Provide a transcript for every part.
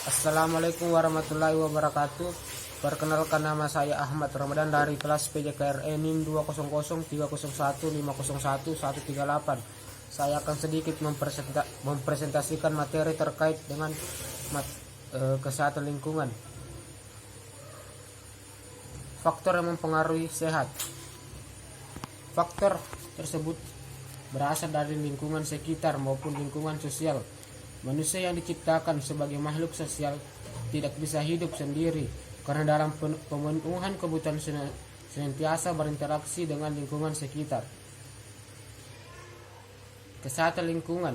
Assalamualaikum warahmatullahi wabarakatuh. Perkenalkan, nama saya Ahmad Ramadan dari kelas PJKRE NIM 2003015011138. Saya akan sedikit mempresentasikan materi terkait dengan kesehatan lingkungan. Faktor yang mempengaruhi sehat. Faktor tersebut berasal dari lingkungan sekitar maupun lingkungan sosial. Manusia yang diciptakan sebagai makhluk sosial tidak bisa hidup sendiri karena dalam pemenuhan kebutuhan senantiasa berinteraksi dengan lingkungan sekitar. Kesehatan lingkungan.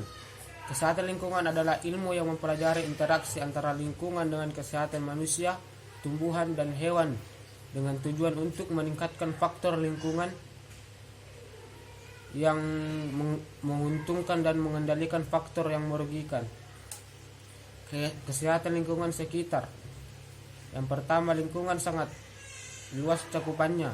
Kesehatan lingkungan adalah ilmu yang mempelajari interaksi antara lingkungan dengan kesehatan manusia, tumbuhan, dan hewan dengan tujuan untuk meningkatkan faktor lingkungan yang menguntungkan dan mengendalikan faktor yang merugikan. Kesehatan lingkungan sekitar. Yang pertama, lingkungan sangat luas cakupannya.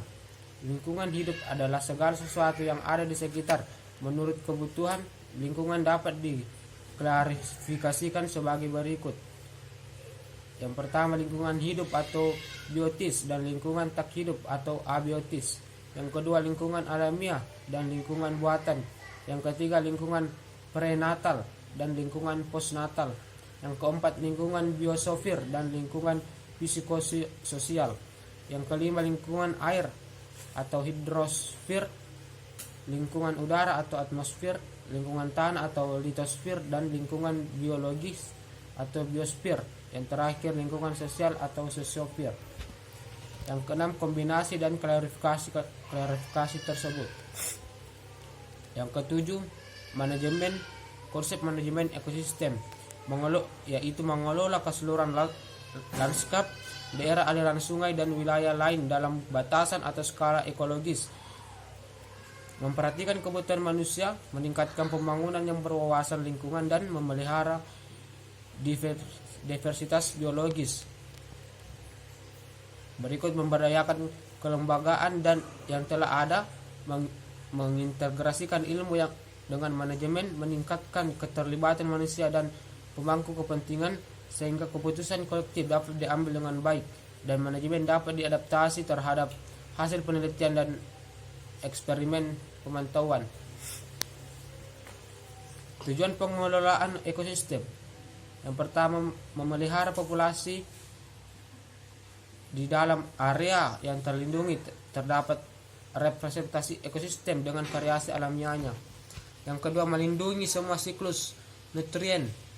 Lingkungan hidup adalah segala sesuatu yang ada di sekitar. Menurut kebutuhan, lingkungan dapat diklasifikasikan sebagai berikut. Yang pertama, lingkungan hidup atau biotis dan lingkungan tak hidup atau abiotis. Yang kedua, lingkungan alamiah dan lingkungan buatan. Yang ketiga, lingkungan prenatal dan lingkungan postnatal. Yang keempat, lingkungan biosofir dan lingkungan psikososial. Yang kelima, lingkungan air atau hidrosfer, lingkungan udara atau atmosfer, lingkungan tanah atau litosfer, dan lingkungan biologis atau biosfer. Yang terakhir, lingkungan sosial atau sosiosfer. Yang keenam, kombinasi dan klarifikasi tersebut. Yang ketujuh, manajemen. Konsep manajemen ekosistem yaitu mengelola keseluruhan lanskap, daerah aliran sungai dan wilayah lain dalam batasan atau skala ekologis. Memperhatikan kebutuhan manusia, meningkatkan pembangunan yang berwawasan lingkungan, dan memelihara diversitas biologis. Berikut memberdayakan kelembagaan dan yang telah ada, mengintegrasikan ilmu yang dengan manajemen, meningkatkan keterlibatan manusia dan pemangku kepentingan sehingga keputusan kolektif dapat diambil dengan baik dan manajemen dapat diadaptasi terhadap hasil penelitian dan eksperimen pemantauan. Tujuan pengelolaan ekosistem. Yang pertama, memelihara populasi di dalam area yang terlindungi terdapat representasi ekosistem dengan variasi alamiahnya. Yang kedua, melindungi semua siklus nutrien,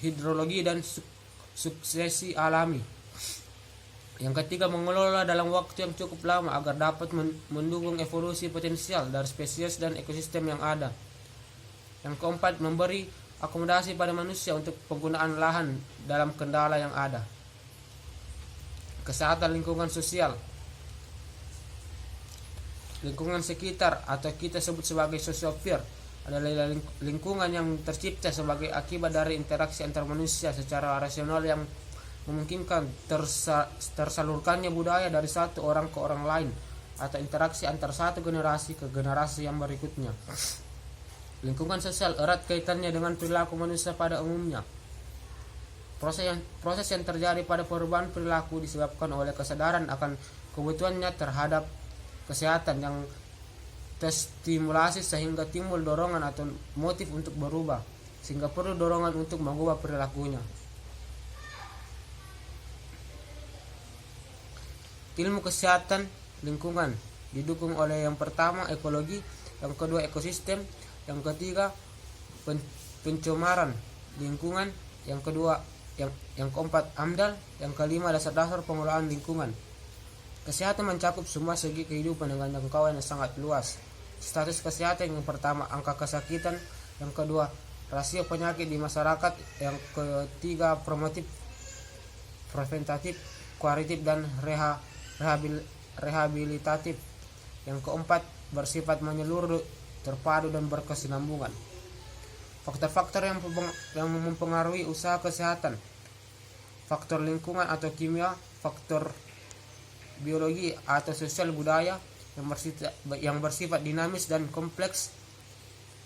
hidrologi, dan suksesi alami. Yang ketiga, mengelola dalam waktu yang cukup lama agar dapat mendukung evolusi potensial dari spesies dan ekosistem yang ada. Yang keempat, memberi akomodasi pada manusia untuk penggunaan lahan dalam kendala yang ada. Kesehatan lingkungan sosial. Lingkungan sekitar atau kita sebut sebagai sosiosfer adalah lingkungan yang tercipta sebagai akibat dari interaksi antar manusia secara rasional yang memungkinkan tersalurkannya budaya dari satu orang ke orang lain atau interaksi antar satu generasi ke generasi yang berikutnya. Lingkungan sosial erat kaitannya dengan perilaku manusia pada umumnya. Proses yang terjadi pada perubahan perilaku disebabkan oleh kesadaran akan kebutuhannya terhadap kesehatan yang terstimulasi sehingga timbul dorongan atau motif untuk berubah, sehingga perlu dorongan untuk mengubah perilakunya. Ilmu kesehatan lingkungan didukung oleh yang pertama ekologi, yang kedua ekosistem, yang ketiga pencemaran lingkungan, yang kedua yang keempat AMDAL, yang kelima dasar-dasar pengelolaan lingkungan. Kesehatan mencakup semua segi kehidupan dengan jangkauan yang sangat luas. Status kesehatan yang pertama, angka kesakitan, yang kedua rasio penyakit di masyarakat, yang ketiga promotif, preventatif, kuratif, dan rehabilitatif, yang keempat bersifat menyeluruh, terpadu, dan berkesinambungan. Faktor-faktor yang mempengaruhi usaha kesehatan. Faktor lingkungan atau kimia, faktor biologi atau sosial budaya yang bersifat dinamis dan kompleks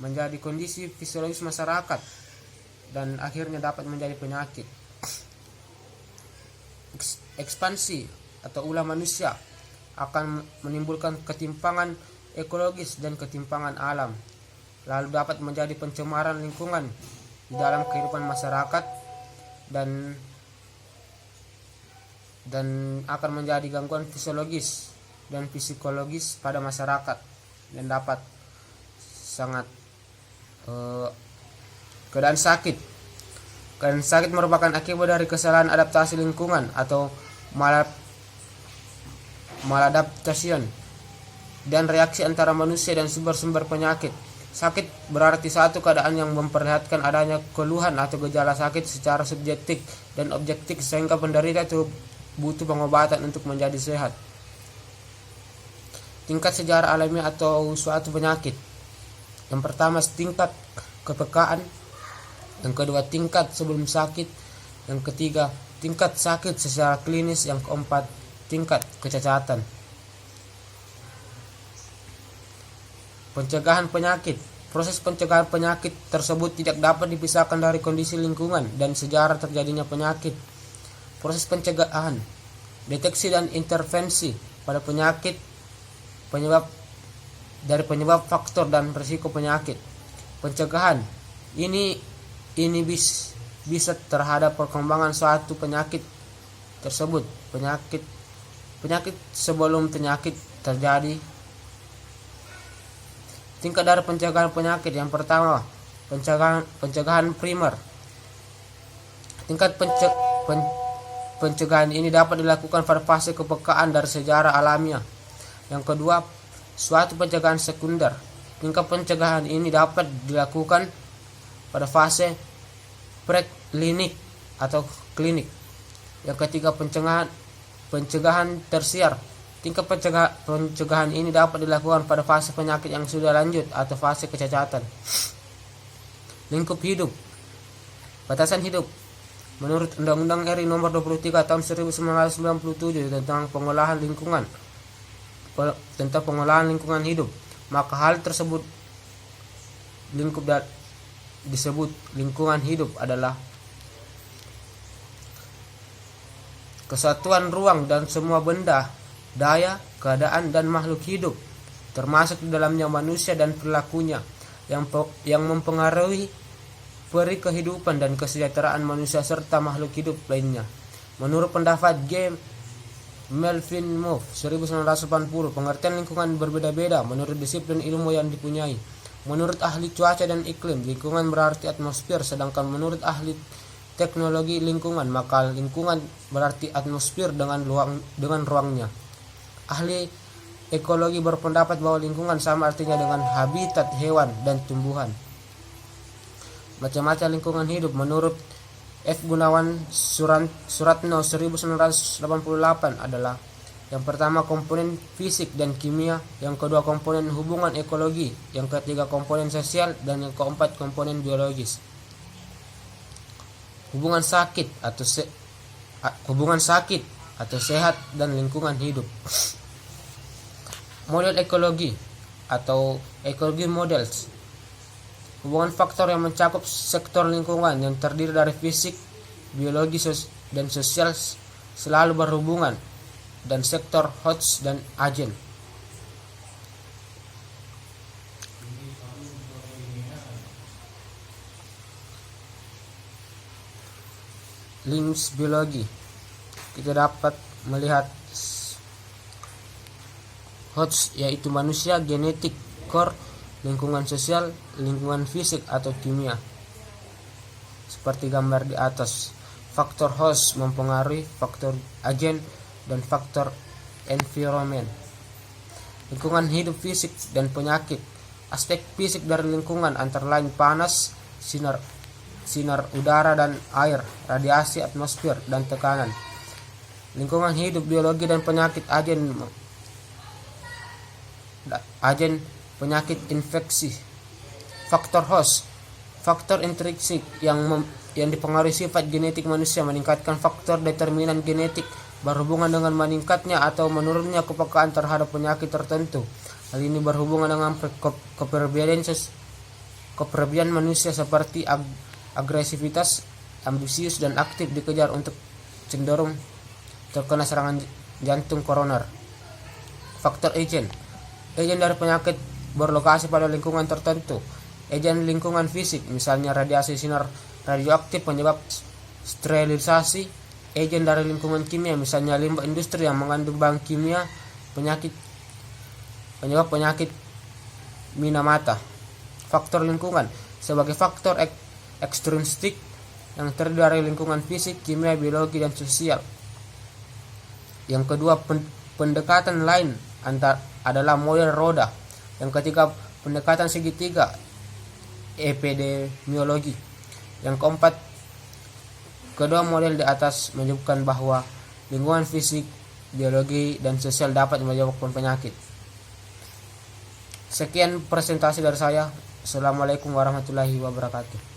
menjadi kondisi fisiologis masyarakat dan akhirnya dapat menjadi penyakit. Ekspansi atau ulah manusia akan menimbulkan ketimpangan ekologis dan ketimpangan alam, lalu dapat menjadi pencemaran lingkungan di dalam kehidupan masyarakat dan akan menjadi gangguan fisiologis dan psikologis pada masyarakat dan dapat sangat keadaan sakit. Keadaan sakit merupakan akibat dari kesalahan adaptasi lingkungan atau maladaptation dan reaksi antara manusia dan sumber-sumber penyakit. Sakit berarti satu keadaan yang memperlihatkan adanya keluhan atau gejala sakit secara subjektif dan objektif sehingga penderita itu butuh pengobatan untuk menjadi sehat. Tingkat sejarah alamiah atau suatu penyakit. Yang pertama tingkat kepekaan, yang kedua tingkat sebelum sakit, yang ketiga tingkat sakit secara klinis, yang keempat tingkat kecacatan. Pencegahan penyakit. Proses pencegahan penyakit tersebut tidak dapat dipisahkan dari kondisi lingkungan dan sejarah terjadinya penyakit. Proses pencegahan, deteksi dan intervensi pada penyakit, penyebab faktor dan risiko penyakit. Pencegahan ini bisa terhadap perkembangan suatu penyakit tersebut. Penyakit sebelum penyakit terjadi. Tingkat dari pencegahan penyakit. Yang pertama, pencegahan primer. Tingkat pencegahan ini dapat dilakukan pada fase kepekaan dari sejarah alamiah. Yang kedua, suatu pencegahan sekunder. Tingkat pencegahan ini dapat dilakukan pada fase preklinik atau klinik. Yang ketiga, pencegahan tersier. Tingkat pencegahan ini dapat dilakukan pada fase penyakit yang sudah lanjut atau fase kecacatan. Lingkup hidup. Batasan hidup. Menurut Undang-Undang RI Nomor 23 Tahun 1997 tentang pengolahan lingkungan hidup, maka hal tersebut disebut lingkungan hidup adalah kesatuan ruang dan semua benda, daya, keadaan, dan makhluk hidup, termasuk di dalamnya manusia dan perilakunya, yang mempengaruhi peri kehidupan dan kesejahteraan manusia serta makhluk hidup lainnya. Menurut pendapat G. Melvin Move 1980, pengertian lingkungan berbeda-beda menurut disiplin ilmu yang dipunyai. Menurut ahli cuaca dan iklim, lingkungan berarti atmosfer, sedangkan menurut ahli teknologi lingkungan, maka lingkungan berarti atmosfer dengan ruangnya. Ahli ekologi berpendapat bahwa lingkungan sama artinya dengan habitat hewan dan tumbuhan. Macam-macam lingkungan hidup menurut F. Gunawan Suratno 1988 adalah: yang pertama komponen fisik dan kimia, yang kedua komponen hubungan ekologi, yang ketiga komponen sosial, dan yang keempat komponen biologis. Hubungan sakit atau sehat dan lingkungan hidup. Model ekologi atau ekologi models. Hubungan faktor yang mencakup sektor lingkungan yang terdiri dari fisik, biologi, dan sosial selalu berhubungan, dan sektor host dan agen. Lingkungan biologi, kita dapat melihat host yaitu manusia, genetik, core, lingkungan sosial, lingkungan fisik atau kimia. Seperti gambar di atas, faktor host mempengaruhi faktor agen dan faktor environment. Lingkungan hidup fisik dan penyakit. Aspek fisik dari lingkungan antara lain panas, sinar udara dan air, radiasi atmosfer, dan tekanan. Lingkungan hidup biologi dan penyakit agen penyakit infeksi. Faktor host, faktor intrinsik yang dipengaruhi sifat genetik manusia, meningkatkan faktor determinan genetik berhubungan dengan meningkatnya atau menurunnya kepekaan terhadap penyakit tertentu. Hal ini berhubungan dengan kepribadian manusia seperti agresivitas, ambisius, dan aktif dikejar untuk cenderung terkena serangan jantung koroner. Faktor agent dari penyakit berlokasi pada lingkungan tertentu. Agent lingkungan fisik, misalnya radiasi sinar radioaktif penyebab sterilisasi. Agent dari lingkungan kimia, misalnya limbah industri yang mengandung bahan kimia penyebab penyakit Minamata. Faktor lingkungan sebagai faktor ekstrinsik yang terdiri dari lingkungan fisik, kimia, biologi, dan sosial. Yang kedua, pendekatan lain adalah model roda. Yang ketiga, pendekatan segitiga, epidemiologi. Yang keempat, kedua model di atas menyebutkan bahwa lingkungan fisik, biologi, dan sosial dapat menyebabkan penyakit. Sekian presentasi dari saya. Assalamualaikum warahmatullahi wabarakatuh.